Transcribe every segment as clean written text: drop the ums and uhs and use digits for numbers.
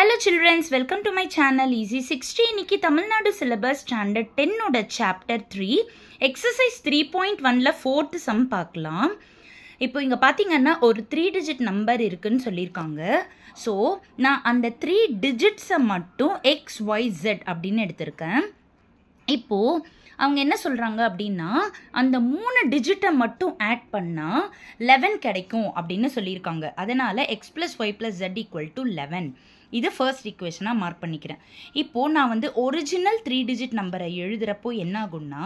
Hello children, welcome to my channel Easy 60. இன்னைக்கு Tamil Nadu syllabus standard 10 ஓட chapter 3 exercise 3.1ல 4th some பார்க்கலாம். இப்போ இங்க பாத்தீங்கன்னா ஒரு 3 டிஜிட் நம்பர் இருக்குன்னு சொல்லியிருக்காங்க. ஸோ நான் அந்த 3 டிஜிட்ஸை மட்டும் XYZ அப்படின்னு எடுத்திருக்கேன். இப்போ அவங்க என்ன சொல்கிறாங்க அப்படின்னா அந்த 3 டிஜிட்டை மட்டும் ஆட் பண்ணால் 11 கிடைக்கும் அப்படின்னு சொல்லியிருக்காங்க. அதனால் x + y + z = 11. இது ஃபர்ஸ்ட் ஈக்குவேஷனாக மார்க் பண்ணிக்கிறேன். இப்போது நான் வந்து ஒரிஜினல் 3 டிஜிட் நம்பரை எழுதுகிறப்போ என்ன ஆகும்னா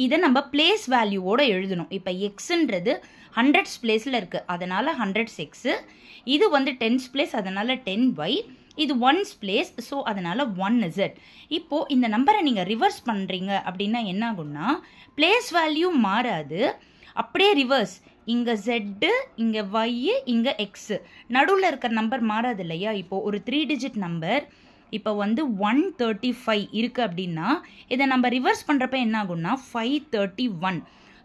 இதை நம்ம பிளேஸ் வேல்யூவோடு எழுதணும். இப்போ எக்ஸுன்றது 100s பிளேஸில் இருக்குது, அதனால் 100x. இது வந்து 10s பிளேஸ், அதனால் 10y. இது 1s பிளேஸ், ஸோ அதனால் 1z. இப்போது இந்த நம்பரை நீங்கள் ரிவர்ஸ் பண்ணுறீங்க அப்படின்னா என்ன ஆகும்னா பிளேஸ் வேல்யூ மாறாது, அப்படியே ரிவர்ஸ். இங்கே z, இங்கே y, இங்கே x. நடுவில் இருக்கிற நம்பர் மாறாது இல்லையா? இப்போது ஒரு 3 டிஜிட் நம்பர் இப்போ வந்து 135 இருக்குது அப்படின்னா இதை நம்ம ரிவர்ஸ் பண்ணுறப்ப என்ன ஆகும்னா 531.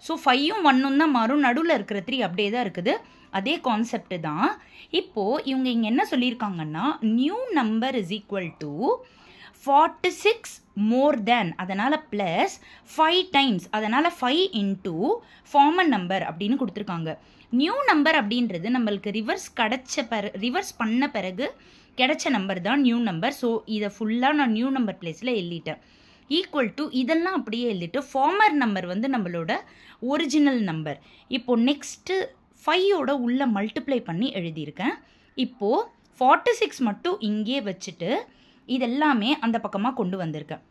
ஸோ 5ம் 1ம் தான் மாறும், நடுவில் இருக்கிற 3 அப்படியே தான் இருக்குது. அதே கான்செப்ட் தான். இப்போது இவங்க இங்கே என்ன சொல்லியிருக்காங்கன்னா new number is equal to 46 மோர் தேன், அதனால் ப்ளஸ் 5 டைம்ஸ், அதனால் 5 இன்டூ ஃபார்மல் நம்பர் அப்படின்னு கொடுத்துருக்காங்க. நியூ நம்பர் அப்படின்றது நம்மளுக்கு ரிவர்ஸ் பண்ண பிறகு கிடைச்ச நம்பர் தான் நியூ நம்பர். ஸோ இதை ஃபுல்லாக நான் நியூ நம்பர் பிளேஸில் எழுதிட்டேன். ஈக்குவல் டு இதெல்லாம் அப்படியே எழுதிட்டு ஃபார்மர் நம்பர் வந்து நம்மளோட ஒரிஜினல் நம்பர். இப்போது நெக்ஸ்ட்டு 5ஓட உள்ள மல்டிப்ளை பண்ணி எழுதியிருக்கேன். இப்போது 46 மட்டும் இங்கே வச்சுட்டு இதெல்லாமே அந்த பக்கமாக கொண்டு வந்திருக்கேன்.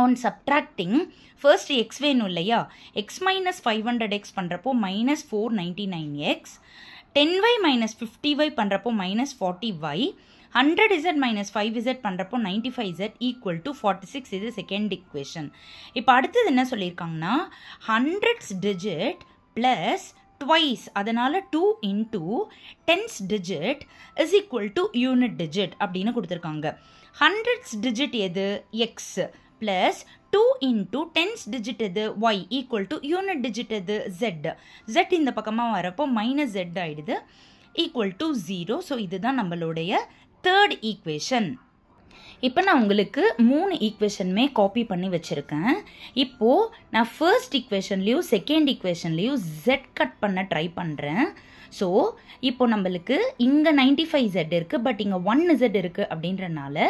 ஆன் சப்ட்ராக்டிங் ஃபர்ஸ்ட் எக்ஸ் வேணும் இல்லையா? எக்ஸ் மைனஸ் 500x பண்ணுறப்போ minus 499x, 10y minus 50y பண்ணுறப்போ minus 40y, 100z minus 5z பண்ணுறப்போ 95z ஈக்குவல் டு 46. இது செகண்ட் இக்குவேஷன். இப்போ அடுத்தது என்ன சொல்லியிருக்காங்கன்னா 100s டிஜிட் ப்ளஸ் twice, அதனால் 2 into 10s digit is equal to unit digit அப்படின்னு கொடுத்துருக்காங்க. 100s digit எது? x plus 2 into 10s digit எது? y equal to unit digit எது? z இந்த பக்கமாக வரப்போ மைனஸ் z ஆயிடுது, equal to 0. ஸோ இதுதான் நம்மளுடைய தேர்ட் ஈக்குவேஷன். இப்போ நான் உங்களுக்கு 3 ஈக்குவேஷனுமே காப்பி பண்ணி வச்சுருக்கேன். இப்போது நான் ஃபர்ஸ்ட் ஈக்குவேஷன்லேயும் செகண்ட் ஈக்குவேஷன்லேயும் z கட் பண்ண ட்ரை பண்ணுறேன். ஸோ இப்போ நம்மளுக்கு இங்கே 95z இருக்குது, பட் இங்கே 1z இருக்குது அப்படின்றனால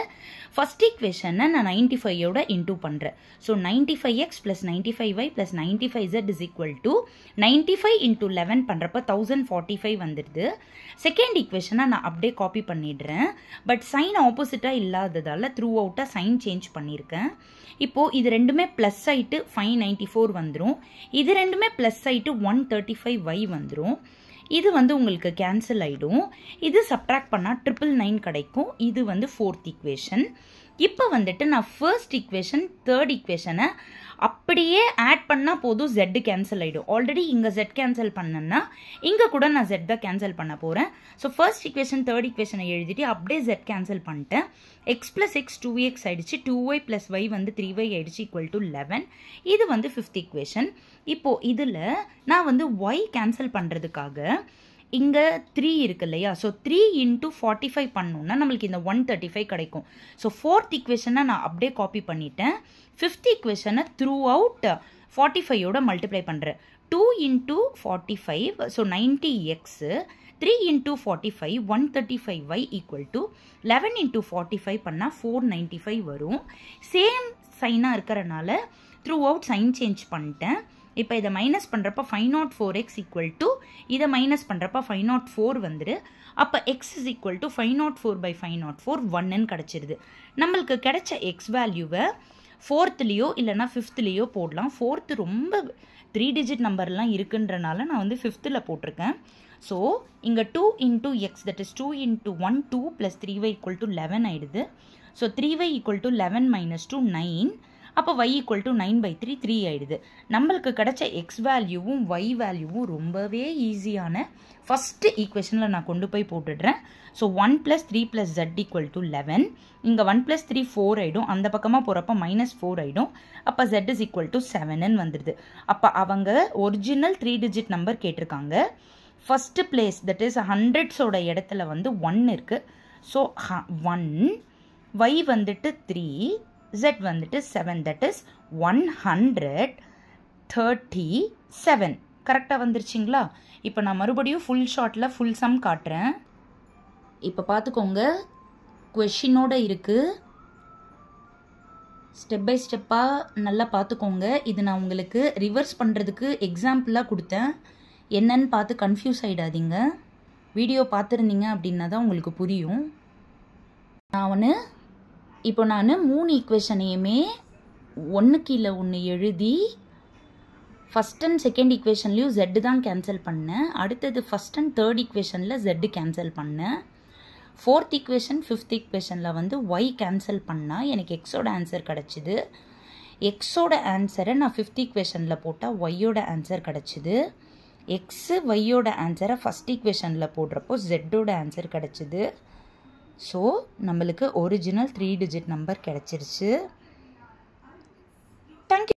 ஃபஸ்ட் ஈக்குவேஷனை நான் 95ஓட இன்டூ பண்ணுறேன். So 95x plus 95y plus 95z is equal to 95 into 11 பண்ணுறப்ப 1045 வந்துடுது. செகண்ட் ஈக்குவேஷனை நான் அப்படியே காப்பி பண்ணிடுறேன், பட் சைன் ஆப்போசிட்டாக இல்லாததால் த்ரூ அவுட்டாக சைன் சேஞ்ச் பண்ணியிருக்கேன். இப்போது இது ரெண்டுமே ப்ளஸ் ஆகிட்டு 594 வந்துடும், இது ரெண்டுமே ப்ளஸ் ஆகிட்டு 135y வந்துடும். இது வந்து உங்களுக்கு கேன்சல் ஆகிடும். இது சப்ட்ராக்ட் பண்ணால் 999 கிடைக்கும். இது வந்து ஃபோர்த் ஈக்குவேஷன். இப்போ வந்துட்டு நான் ஃபர்ஸ்ட் ஈக்குவேஷன் தேர்ட் ஈக்குவேஷனை அப்படியே ஆட் பண்ணால் போதும், Z கேன்சல் ஆகிடும். ஆல்ரெடி இங்கே Z கேன்சல் பண்ணேன்னா இங்கே கூட நான் Z தான் கேன்சல் பண்ண போகிறேன். ஸோ ஃபர்ஸ்ட் ஈக்குவேஷன் தேர்ட் ஈக்குவேஷனை எழுதிட்டு அப்படியே Z கேன்சல் பண்ணிட்டேன். x ப்ளஸ் x 2x ஆகிடுச்சு, 2y ப்ளஸ் y வந்து 3y ஆகிடுச்சு, ஈக்குவல் டு 11. இது வந்து ஃபிஃப்த் ஈக்குவேஷன். இப்போது இதில் நான் வந்து y கேன்சல் பண்ணுறதுக்காக இங்கே 3 இருக்கு இல்லையா? ஸோ 3 இன்டூ 45 பண்ணோன்னா நம்மளுக்கு இந்த 135 கிடைக்கும். ஸோ ஃபோர்த் ஈக்குவேஷனை நான் அப்படியே காப்பி பண்ணிட்டேன். ஃபிஃப்த் ஈக்குவேஷனை த்ரூ அவுட் 45ஓட மல்டிப்ளை பண்ணுறேன். 2 into 45, so 90x, 3 into 45 135y equal to 11 into 45 பண்ணால் 495 வரும். சேம் சைனாக இருக்கிறனால த்ரூ அவுட் சைன் சேஞ்ச் பண்ணிட்டேன். இப்போ இதை மைனஸ் பண்ணுறப்ப 504x ஈக்குவல் டு இதை மைனஸ் பண்ணுறப்ப 504 வந்துடு. அப்போ எக்ஸ் இஸ் ஈக்குவல் டு 504/504 1ன்னு கிடச்சிருது. நம்மளுக்கு கிடைச்ச எக்ஸ் வேல்யூவை ஃபோர்த்துலேயோ இல்லைனா ஃபிஃப்த்துலேயோ போடலாம். ஃபோர்த்து ரொம்ப 3 டிஜிட் நம்பர்லாம் இருக்குன்றனால நான் வந்து ஃபிஃப்த்தில் போட்டிருக்கேன். ஸோ இங்கே 2 into X, that is 2 into 1 2 plus 3y equal to 11 ஆகிடுது. So 3y equal to 11 minus 2 9. அப்போ y ஈக்குவல் டு 9/3 3 ஆகிடுது. நம்மளுக்கு கிடைச்ச எக்ஸ் வேல்யூவும் y வேல்யூவும் ரொம்பவே ஈஸியான ஃபஸ்ட்டு ஈக்குவேஷனில் நான் கொண்டு போய் போட்டுடுறேன். So 1 + 3 + z equal to 11. இங்கே 1 + 3 4 ஆகிடும், அந்த பக்கமாக போகிறப்ப -4 ஆகிடும். அப்போ z இஸ் ஈக்குவல் டு 7ன்னு வந்துடுது. அப்போ அவங்க ஒரிஜினல் 3 டிஜிட் நம்பர் கேட்டிருக்காங்க. ஃபஸ்ட்டு பிளேஸ் தட் இஸ் 100ஸோட இடத்துல வந்து 1 இருக்குது. ஸோ 1, y வந்துட்டு 3, z வந்துட்டு 7, that is 137. கரெக்டாக வந்துருச்சிங்களா? இப்போ நான் மறுபடியும் ஃபுல் ஷார்ட்டில் ஃபுல் சம் காட்டுறேன். இப்போ பார்த்துக்கோங்க, கொஷினோட இருக்குது. ஸ்டெப் பை ஸ்டெப்பாக நல்லா பார்த்துக்கோங்க. இது நான் உங்களுக்கு ரிவர்ஸ் பண்ணுறதுக்கு எக்ஸாம்பிளாக கொடுத்தேன். என்னன்னு பார்த்து கன்ஃபியூஸ் ஆகிடாதீங்க. வீடியோ பார்த்துருந்தீங்க அப்படின்னா தான் உங்களுக்கு புரியும். இப்போ நான் 3 ஈக்குவேஷனையுமே ஒன்று கீழே ஒன்று எழுதி ஃபஸ்ட் அண்ட் செகண்ட் ஈக்குவேஷன்லேயும் Z தான் கேன்சல் பண்ணேன். அடுத்தது ஃபஸ்ட் அண்ட் தேர்ட் ஈக்குவேஷனில் Z கேன்சல் பண்ணேன். ஃபோர்த் ஈக்குவேஷன் ஃபிஃப்த் ஈக்குவேஷனில் வந்து Y கேன்சல் பண்ணால் எனக்கு எக்ஸோட ஆன்சர் கிடச்சிது. எக்ஸோட ஆன்சரை நான் ஃபிஃப்த் ஈக்குவேஷனில் போட்டால் ஒய்யோட ஆன்சர் கிடச்சிது. எக்ஸு ஒய்யோட ஆன்சரை ஃபஸ்ட் ஈக்குவேஷனில் போடுறப்போ ஜெட்டோட ஆன்சர் கிடச்சிது. ஸோ நம்மளுக்கு ஒரிஜினல் 3 டிஜிட் நம்பர் கிடச்சிருச்சு. தேங்க்யூ.